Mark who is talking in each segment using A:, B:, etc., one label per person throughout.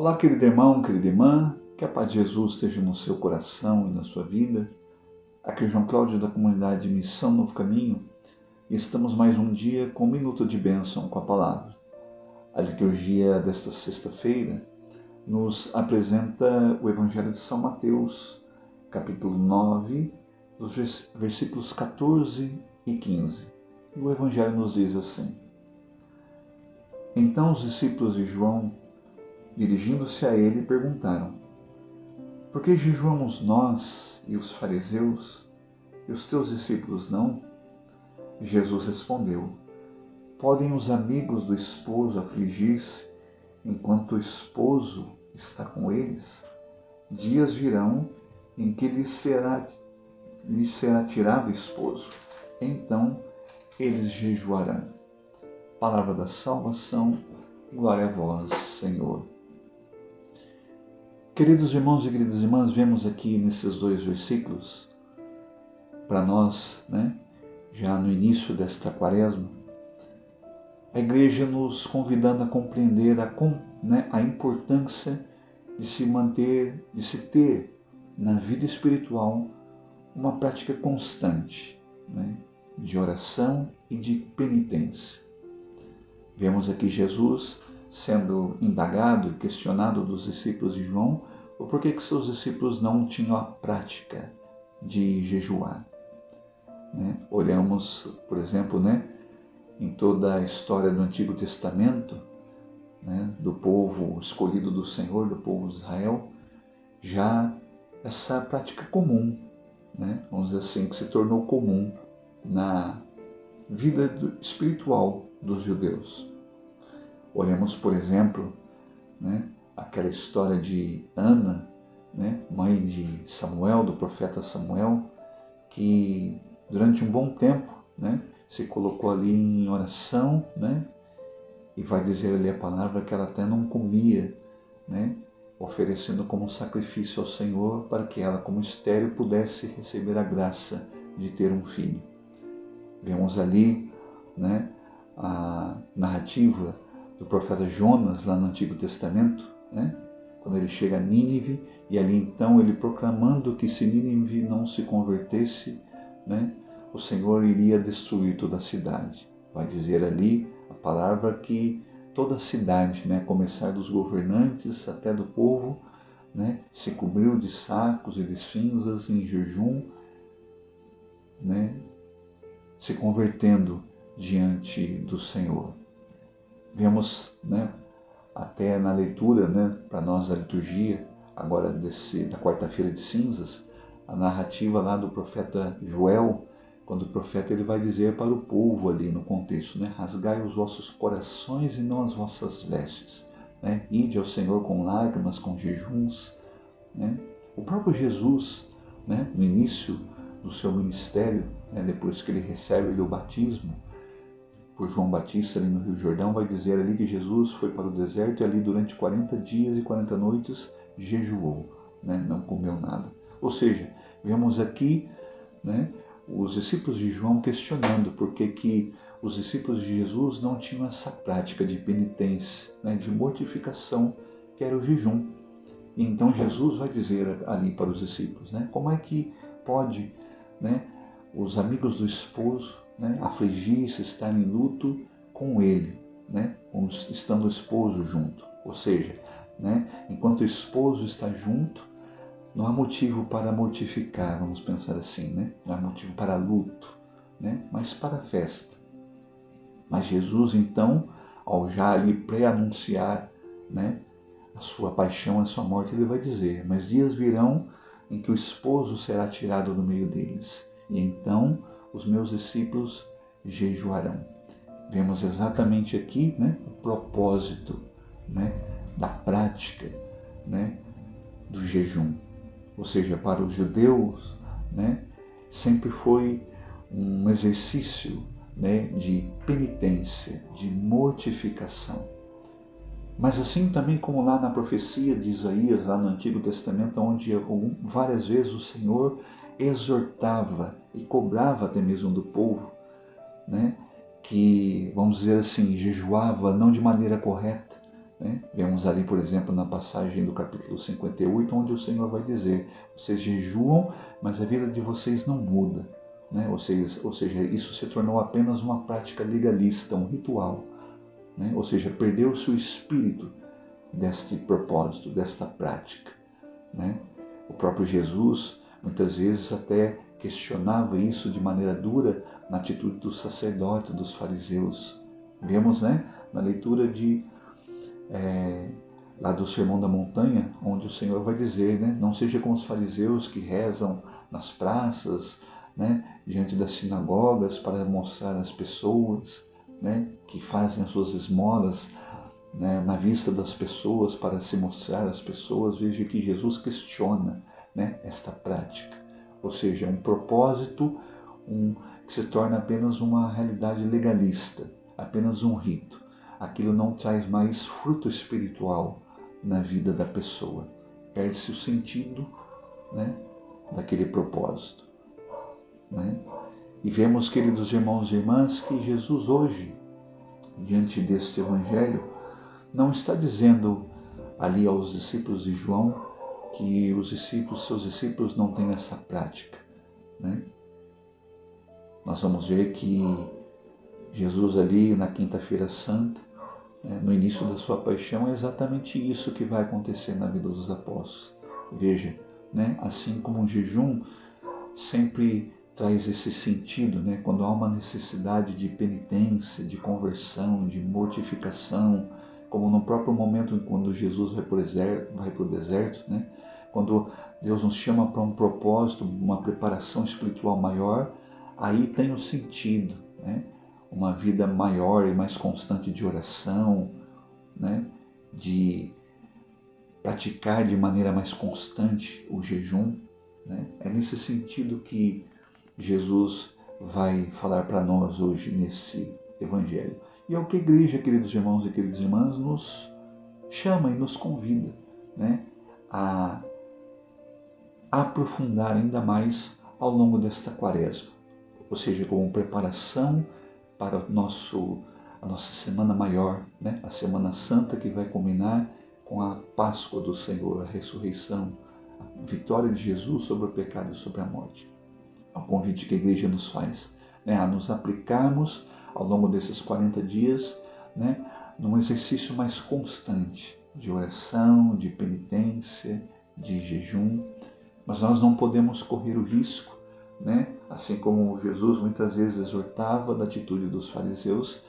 A: Olá, querido irmão, querida irmã, que a paz de Jesus esteja no seu coração e na sua vida. Aqui é o João Cláudio da comunidade Missão Novo Caminho e estamos mais um dia com um minuto de bênção com a palavra. A liturgia desta sexta-feira nos apresenta o Evangelho de São Mateus, capítulo 9, dos versículos 14 e 15. E o Evangelho nos diz assim: Então os discípulos de João, dirigindo-se a ele, perguntaram: Por que jejuamos nós e os fariseus, e os teus discípulos não? Jesus respondeu: Podem os amigos do esposo afligir-se enquanto o esposo está com eles? Dias virão em que lhes será tirado o esposo. Então eles jejuarão. Palavra da salvação, glória a vós, Senhor. Queridos irmãos e queridas irmãs, vemos aqui nesses dois versículos, para nós, já no início desta quaresma, a igreja nos convidando a compreender a importância de se manter, de se ter na vida espiritual uma prática constante, de oração e de penitência. Vemos aqui Jesus sendo indagado e questionado dos discípulos de João o porquê que seus discípulos não tinham a prática de jejuar. Olhamos, por exemplo, em toda a história do Antigo Testamento, do povo escolhido do Senhor, do povo de Israel, já essa prática comum, vamos dizer assim, que se tornou comum na vida espiritual dos judeus. Olhamos, por exemplo, aquela história de Ana, mãe de Samuel, do profeta Samuel, que durante um bom tempo se colocou ali em oração, e vai dizer ali a palavra que ela até não comia, oferecendo como sacrifício ao Senhor para que ela, como estéril, pudesse receber a graça de ter um filho. Vemos ali a narrativa do profeta Jonas, lá no Antigo Testamento, quando ele chega a Nínive, e ali então ele proclamando que se Nínive não se convertesse, o Senhor iria destruir toda a cidade. Vai dizer ali a palavra que toda a cidade, a começar dos governantes até do povo, se cobriu de sacos e de cinzas em jejum, se convertendo diante do Senhor. Vemos até na leitura para nós da liturgia, agora da quarta-feira de cinzas, a narrativa lá do profeta Joel, quando o profeta ele vai dizer para o povo ali no contexto, rasgai os vossos corações e não as vossas vestes, ide ao Senhor com lágrimas, com jejuns. O próprio Jesus, no início do seu ministério, depois que ele recebe o batismo por João Batista ali no Rio Jordão, vai dizer ali que Jesus foi para o deserto e ali durante 40 dias e 40 noites jejuou, não comeu nada. Ou seja, vemos aqui os discípulos de João questionando por que os discípulos de Jesus não tinham essa prática de penitência, de mortificação, que era o jejum. E então Jesus vai dizer ali para os discípulos, como é que pode os amigos do esposo afligir-se, estar em luto com ele, estando o esposo junto. Ou seja, enquanto o esposo está junto, não há motivo para mortificar, vamos pensar assim, não há motivo para luto, mas para festa. Mas Jesus, então, ao já ali pré-anunciar a sua paixão, a sua morte, ele vai dizer: mas dias virão em que o esposo será tirado do meio deles, e então os meus discípulos jejuarão. Vemos exatamente aqui o propósito da prática do jejum. Ou seja, para os judeus sempre foi um exercício de penitência, de mortificação. Mas assim também como lá na profecia de Isaías, lá no Antigo Testamento, onde várias vezes o Senhor exortava e cobrava até mesmo do povo, que, vamos dizer assim, jejuava não de maneira correta, né? Vemos ali, por exemplo, na passagem do capítulo 58, onde o Senhor vai dizer: vocês jejuam, mas a vida de vocês não muda, né? Ou seja, isso se tornou apenas uma prática legalista, um ritual, né? Ou seja, perdeu-se o espírito deste propósito, desta prática, né? O próprio Jesus muitas vezes até questionava isso de maneira dura na atitude do sacerdote, dos fariseus. Vemos, né, na leitura lá do Sermão da Montanha, onde o Senhor vai dizer, né, não seja como os fariseus que rezam nas praças, né, diante das sinagogas para mostrar às pessoas, né, que fazem as suas esmolas, né, na vista das pessoas para se mostrar às pessoas. Veja que Jesus questiona, né, esta prática, ou seja, um propósito que se torna apenas uma realidade legalista, apenas um rito. Aquilo não traz mais fruto espiritual na vida da pessoa. Perde-se o sentido, né, daquele propósito, né? E vemos, queridos irmãos e irmãs, que Jesus hoje, diante deste evangelho, não está dizendo ali aos discípulos de João que seus discípulos não têm essa prática, né? Nós vamos ver que Jesus ali na Quinta-feira Santa, no início da sua paixão, é exatamente isso que vai acontecer na vida dos apóstolos. Veja, né? Assim como o jejum sempre traz esse sentido, né? Quando há uma necessidade de penitência, de conversão, de mortificação, como no próprio momento quando Jesus vai para o deserto, né? Quando Deus nos chama para um propósito, uma preparação espiritual maior, aí tem o sentido, né? Uma vida maior e mais constante de oração, né? De praticar de maneira mais constante o jejum, né? É nesse sentido que Jesus vai falar para nós hoje nesse Evangelho. E é o que a igreja, queridos irmãos e queridas irmãs, nos chama e nos convida, né, a aprofundar ainda mais ao longo desta quaresma. Ou seja, como preparação para a nossa Semana Maior, né, a Semana Santa, que vai culminar com a Páscoa do Senhor, a ressurreição, a vitória de Jesus sobre o pecado e sobre a morte. É o convite que a igreja nos faz, né, a nos aplicarmos ao longo desses 40 dias, né, num exercício mais constante de oração, de penitência, de jejum. Mas nós não podemos correr o risco, né, assim como Jesus muitas vezes exortava da atitude dos fariseus,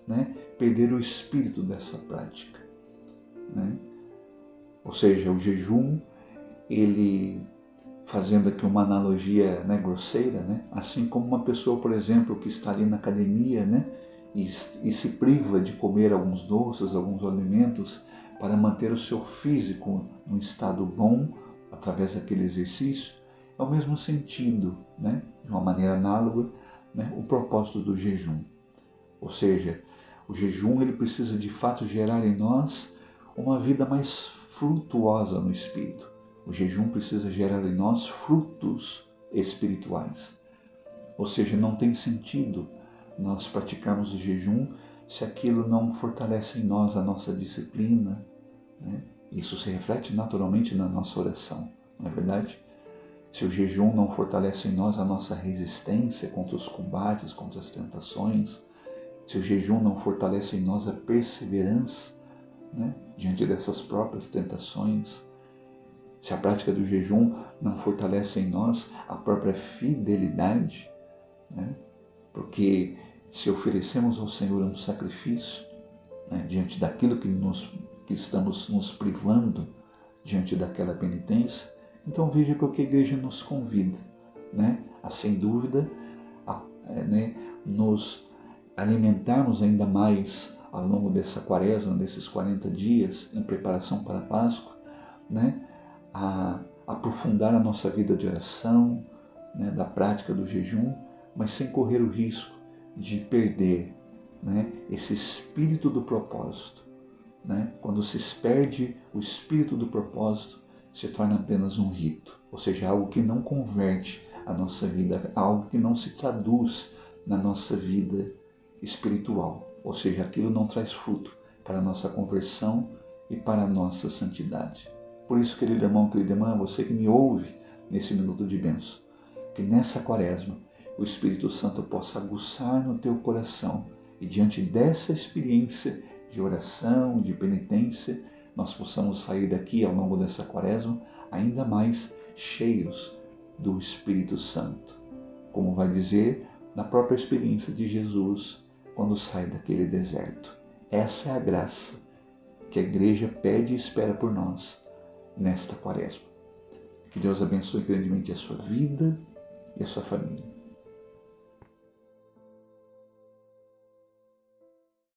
A: né, perder o espírito dessa prática, né? Ou seja, o jejum, ele, fazendo aqui uma analogia, né, grosseira, né, assim como uma pessoa, por exemplo, que está ali na academia, né, e se priva de comer alguns doces, alguns alimentos para manter o seu físico num estado bom através daquele exercício, é o mesmo sentido, né, de uma maneira análoga, né, o propósito do jejum. Ou seja, o jejum, ele precisa de fato gerar em nós uma vida mais frutuosa no espírito. O jejum precisa gerar em nós frutos espirituais. Ou seja, não tem sentido nós praticarmos o jejum se aquilo não fortalece em nós a nossa disciplina, né? Isso se reflete naturalmente na nossa oração, não é verdade? Se o jejum não fortalece em nós a nossa resistência contra os combates, contra as tentações, se o jejum não fortalece em nós a perseverança, né, diante dessas próprias tentações, se a prática do jejum não fortalece em nós a própria fidelidade, né, porque se oferecemos ao Senhor um sacrifício, né, diante daquilo que estamos nos privando, diante daquela penitência, então veja que o que a igreja nos convida, né, a sem dúvida, né, nos alimentarmos ainda mais ao longo dessa quaresma, desses 40 dias em preparação para a Páscoa, né, a aprofundar a nossa vida de oração, né, da prática do jejum, mas sem correr o risco de perder, né, esse espírito do propósito, né? Quando se perde o espírito do propósito, se torna apenas um rito, ou seja, algo que não converte a nossa vida, algo que não se traduz na nossa vida espiritual, ou seja, aquilo não traz fruto para a nossa conversão e para a nossa santidade. Por isso, querido irmão, querida irmã, você que me ouve nesse minuto de bênção, que nessa quaresma o Espírito Santo possa aguçar no teu coração e diante dessa experiência de oração, de penitência, nós possamos sair daqui ao longo dessa quaresma ainda mais cheios do Espírito Santo. Como vai dizer na própria experiência de Jesus quando sai daquele deserto. Essa é a graça que a igreja pede e espera por nós nesta quaresma. Que Deus abençoe grandemente a sua vida e a sua família.